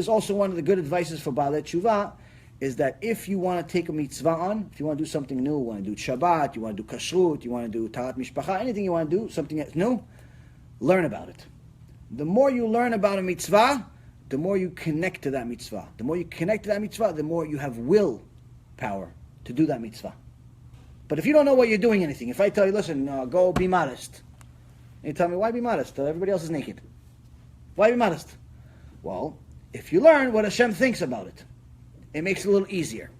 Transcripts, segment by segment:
is also one of the good advices for Baalei Tshuva, is that if you want to take a mitzvah on, if you want to do something new, you want to do Shabbat, you want to do Kashrut, you want to do Tahat Mishpacha, anything you want to do, something that's new, learn about it. The more you learn about a mitzvah, the more you connect to that mitzvah. The more you connect to that mitzvah, the more you have will power to do that mitzvah. But if you don't know what you're doing anything, if I tell you, listen, go be modest, and you tell me, why be modest? Everybody else is naked. Why be modest? Well, if you learn what Hashem thinks about it, it makes it a little easier.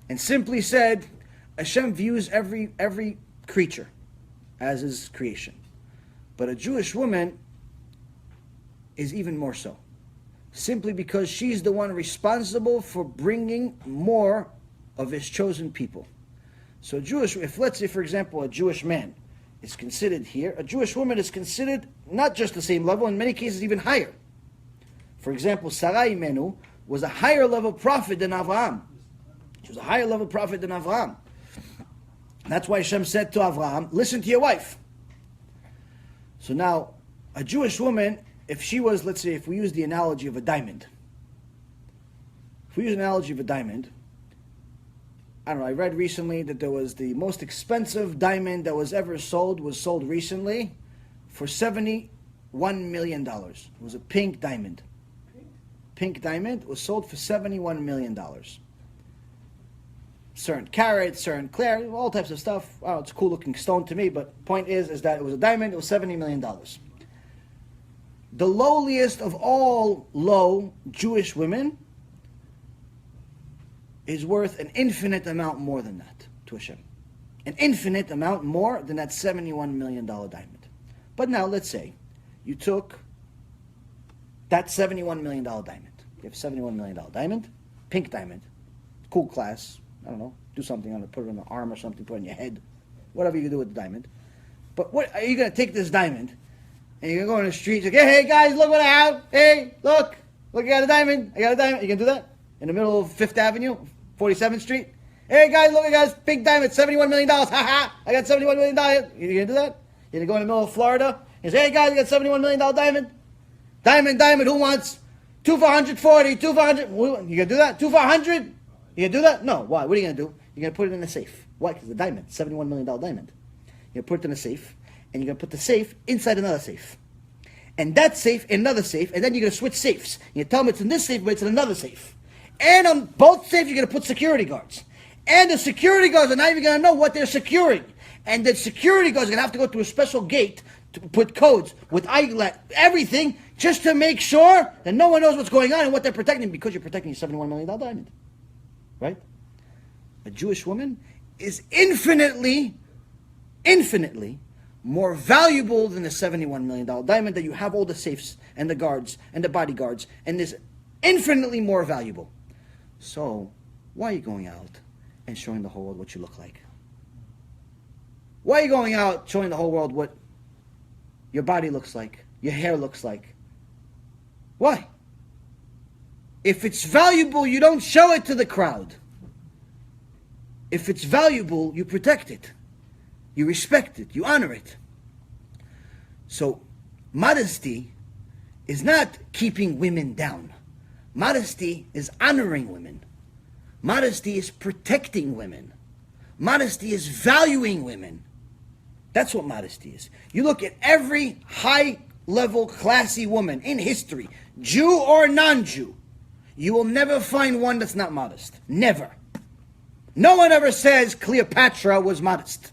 And simply said, Hashem views every creature as his creation. But a Jewish woman is even more so. Simply because she's the one responsible for bringing more of his chosen people. So if let's say, for example, a Jewish man is considered here, a Jewish woman is considered not just the same level, in many cases even higher. For example, Sarai Imenu was a higher level prophet than Avraham. She was a higher level prophet than Avraham. That's why Hashem said to Avraham, listen to your wife. So now, a Jewish woman, if she was, let's say, if we use the analogy of a diamond. If we use an analogy of a diamond, I don't know, I read recently that there was the most expensive diamond that was ever sold, was sold recently for $71 million. It was a pink diamond. Pink diamond was sold for $71 million. Certain carats, certain clear, all types of stuff. Oh, it's a cool looking stone to me, but point is that it was a diamond, it was $70 million. The lowliest of all low Jewish women is worth an infinite amount more than that to Hashem. An infinite amount more than that $71 million diamond. But now let's say you took that $71 million diamond. You have a $71 million diamond, pink diamond, cool class, I don't know, do something on it, put it on the arm or something, put it on your head, whatever you can do with the diamond. But what are you going to take this diamond and you're going to go on the street, like, hey guys, look what I have. Hey, look, I got a diamond. I got a diamond. You can do that in the middle of 5th Avenue, 47th Street. Hey guys, look, I got this big diamond, $71 million. Ha ha! I got $71 million. You gonna do that? You're gonna go in the middle of Florida and say, hey guys, I got $71 million diamond. Diamond. Who wants 2 for 140? 2 for 100? You gonna do that? 2 for 100? You gonna do that? No. Why? What are you gonna do? You're gonna put it in a safe. Why? Because the diamond, $71 million diamond. You're gonna put it in a safe, and you're gonna put the safe inside another safe, and that safe in another safe, and then you're gonna switch safes. You tell them it's in this safe, but it's in another safe. And on both safes, you're going to put security guards. And the security guards are not even going to know what they're securing. And the security guards are going to have to go through a special gate to put codes with everything just to make sure that no one knows what's going on and what they're protecting, because you're protecting a $71 million diamond. Right? A Jewish woman is infinitely more valuable than the $71 million diamond that you have all the safes and the guards and the bodyguards, and is infinitely more valuable. So, why are you going out and showing the whole world what you look like? Why are you going out showing the whole world what your body looks like, your hair looks like? Why? If it's valuable, you don't show it to the crowd. If it's valuable, you protect it. You respect it. You honor it. So, modesty is not keeping women down. Modesty is honoring women. Modesty is protecting women. Modesty is valuing women. That's what modesty is. You look at every high-level, classy woman in history, Jew or non-Jew, you will never find one that's not modest. Never. No one ever says Cleopatra was modest.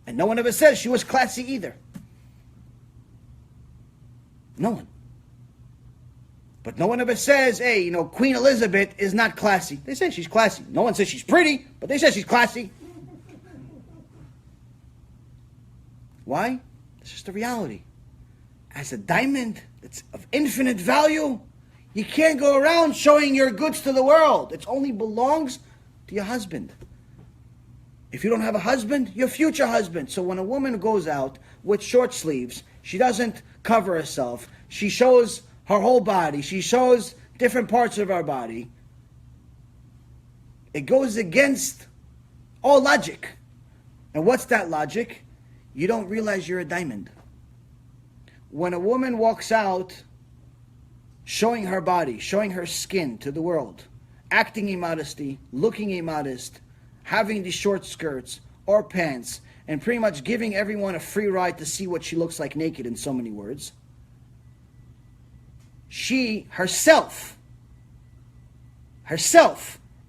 And no one ever says she was classy either. No one. But no one ever says, hey, Queen Elizabeth is not classy. They say she's classy. No one says she's pretty, but they say she's classy. Why? It's just a reality. As a diamond that's of infinite value, you can't go around showing your goods to the world. It only belongs to your husband. If you don't have a husband, your future husband. So when a woman goes out with short sleeves, she doesn't cover herself. She shows her whole body. She shows different parts of her body. It goes against all logic. And what's that logic? You don't realize you're a diamond. When a woman walks out showing her body, showing her skin to the world, acting immodesty, looking immodest, having these short skirts or pants, and pretty much giving everyone a free ride to see what she looks like naked, in so many words. She herself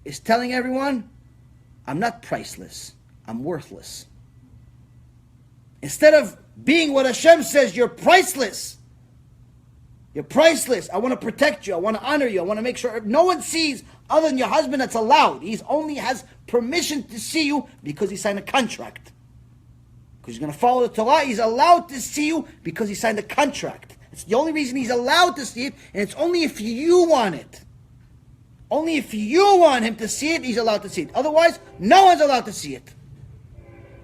is telling everyone, I'm not priceless, I'm worthless. Instead of being what Hashem says, you're priceless. You're priceless. I want to protect you. I want to honor you. I want to make sure no one sees other than your husband. That's allowed. He only has permission to see you because he signed a contract. Because he's going to follow the Torah. He's allowed to see you because he signed a contract. It's the only reason he's allowed to see it, and it's only if you want it. Only if you want him to see it, he's allowed to see it. Otherwise, no one's allowed to see it.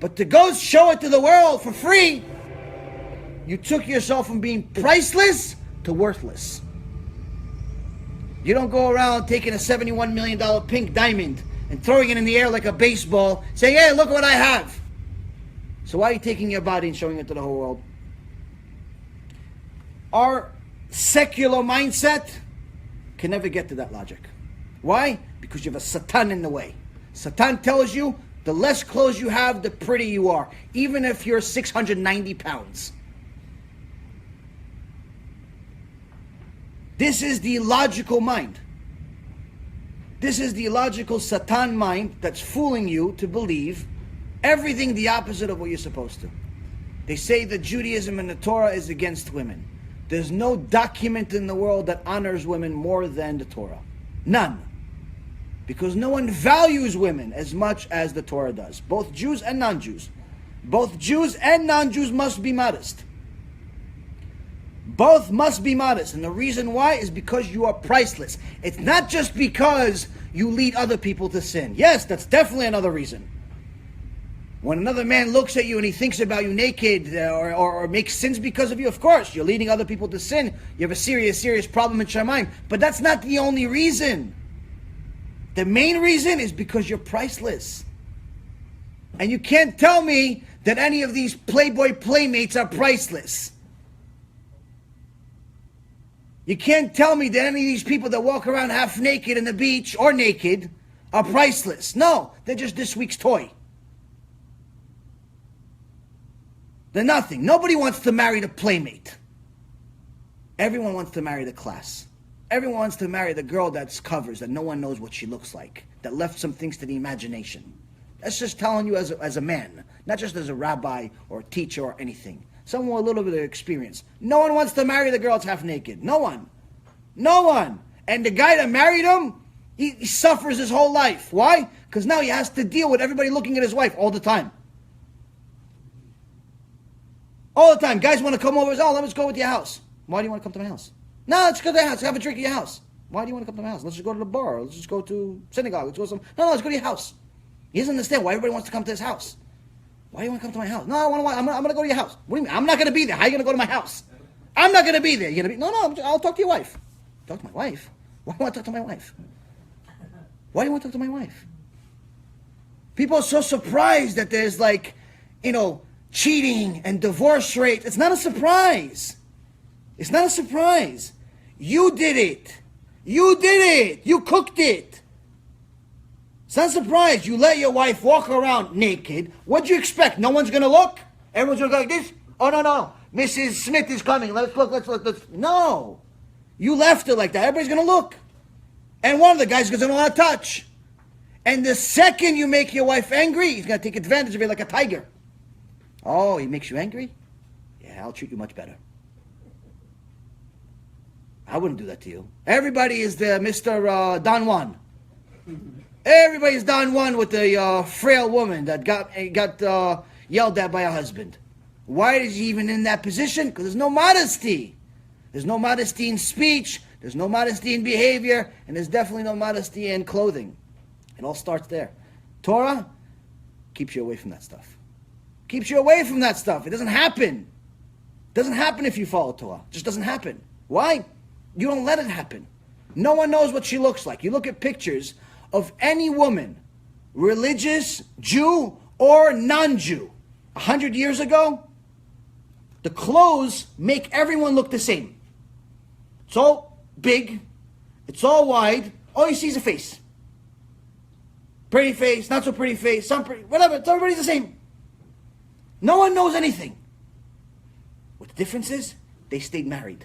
But to go show it to the world for free, you took yourself from being priceless to worthless. You don't go around taking a $71 million pink diamond and throwing it in the air like a baseball, saying, hey, look what I have. So why are you taking your body and showing it to the whole world? Our secular mindset can never get to that logic. Why? Because you have a Satan in the way. Satan tells you the less clothes you have, the prettier you are, even if you're 690 pounds. This is the illogical mind. This is the illogical Satan mind that's fooling you to believe everything the opposite of what you're supposed to. They say that Judaism and the Torah is against women. There's no document in the world that honors women more than the Torah. None. Because no one values women as much as the Torah does. Both Jews and non-Jews. Both Jews and non-Jews must be modest. Both must be modest. And the reason why is because you are priceless. It's not just because you lead other people to sin. Yes, that's definitely another reason. When another man looks at you and he thinks about you naked or makes sins because of you, of course, you're leading other people to sin. You have a serious problem in Shamayim. But that's not the only reason. The main reason is because you're priceless. And you can't tell me that any of these Playboy playmates are priceless. You can't tell me that any of these people that walk around half naked in the beach or naked are priceless. No, they're just this week's toy. They're nothing. Nobody wants to marry the playmate. Everyone wants to marry the class. Everyone wants to marry the girl that's covers, that no one knows what she looks like, that left some things to the imagination. That's just telling you as a man, not just as a rabbi or a teacher or anything. Someone with a little bit of experience. No one wants to marry the girl that's half naked. No one. No one. And the guy that married him, he suffers his whole life. Why? Because now he has to deal with everybody looking at his wife all the time. All the time. Guys want to come over and say, oh, let's go with your house. Why do you want to come to my house? No, let's go to the house. Have a drink at your house. Why do you want to come to my house? Let's just go to the bar. Let's just go to synagogue. Let's go to No, let's go to your house. He doesn't understand why everybody wants to come to his house. Why do you want to come to my house? No, I'm going to go to your house. What do you mean? I'm not going to be there. How are you going to go to my house? I'm not going to be there. You're going to be... No, I'll talk to your wife. Talk to my wife? Why do you want to talk to my wife? Why do you want to talk to my wife? People are so surprised that there's cheating and divorce rates. It's not a surprise. It's not a surprise. You did it. You did it. You cooked it. It's not a surprise. You let your wife walk around naked. What do you expect? No one's going to look? Everyone's going to go like this? Oh, no. Mrs. Smith is coming. Let's look. No. You left her like that. Everybody's going to look. And one of the guys doesn't want to touch. And the second you make your wife angry, he's going to take advantage of it like a tiger. Oh, he makes you angry? Yeah, I'll treat you much better. I wouldn't do that to you. Everybody is the Mr. Don Juan. Everybody's Don Juan with the frail woman that got yelled at by her husband. Why is he even in that position? Because there's no modesty. There's no modesty in speech. There's no modesty in behavior. And there's definitely no modesty in clothing. It all starts there. Torah keeps you away from that stuff. Keeps you away from that stuff. It doesn't happen. It doesn't happen if you follow Torah. It just doesn't happen. Why? You don't let it happen. No one knows what she looks like. You look at pictures of any woman, religious, Jew, or non-Jew, 100 years ago, the clothes make everyone look the same. So, big, it's all wide, all you see is a face. Pretty face, not so pretty face, some pretty, whatever, everybody's the same. No one knows anything. What the difference is, they stayed married.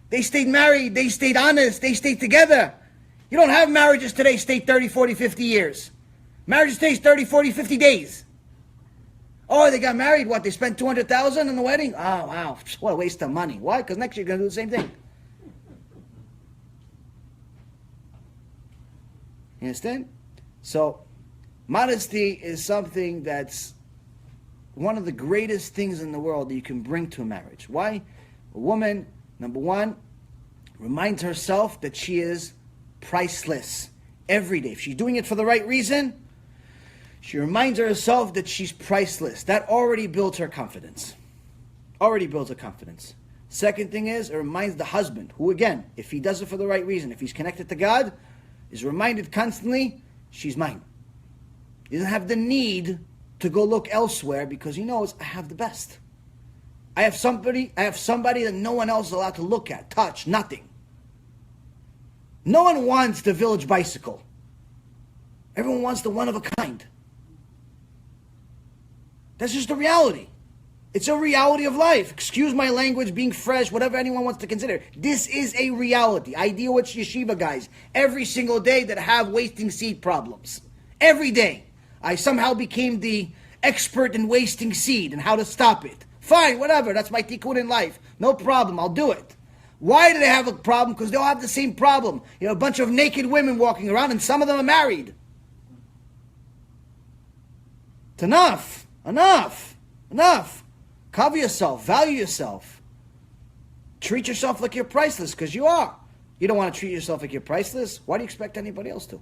They stayed married, they stayed honest, they stayed together. You don't have marriages today stay 30, 40, 50 years. Marriages stay 30, 40, 50 days. Oh, they got married, what, they spent $200,000 on the wedding? Oh, wow, what a waste of money. Why? Because next year you're going to do the same thing. You understand? So, modesty is something that's one of the greatest things in the world that you can bring to a marriage. Why? A woman, number one, reminds herself that she is priceless every day. If she's doing it for the right reason, she reminds herself that she's priceless. That already builds her confidence. Already builds her confidence. Second thing is, it reminds the husband, who again, if he does it for the right reason, if he's connected to God, is reminded constantly, she's mine. He doesn't have the need to go look elsewhere because he knows, I have the best. I have somebody that no one else is allowed to look at, touch, nothing. No one wants the village bicycle. Everyone wants the one of a kind. That's just the reality. It's a reality of life. Excuse my language, being fresh, whatever anyone wants to consider. This is a reality. I deal with yeshiva guys every single day that have wasting seed problems. Every day. I somehow became the expert in wasting seed and how to stop it. Fine, whatever. That's my tikkun in life. No problem. I'll do it. Why do they have a problem? Because they all have the same problem. You know, a bunch of naked women walking around and some of them are married. It's enough. Enough. Enough. Cover yourself. Value yourself. Treat yourself like you're priceless, because you are. You don't want to treat yourself like you're priceless. Why do you expect anybody else to?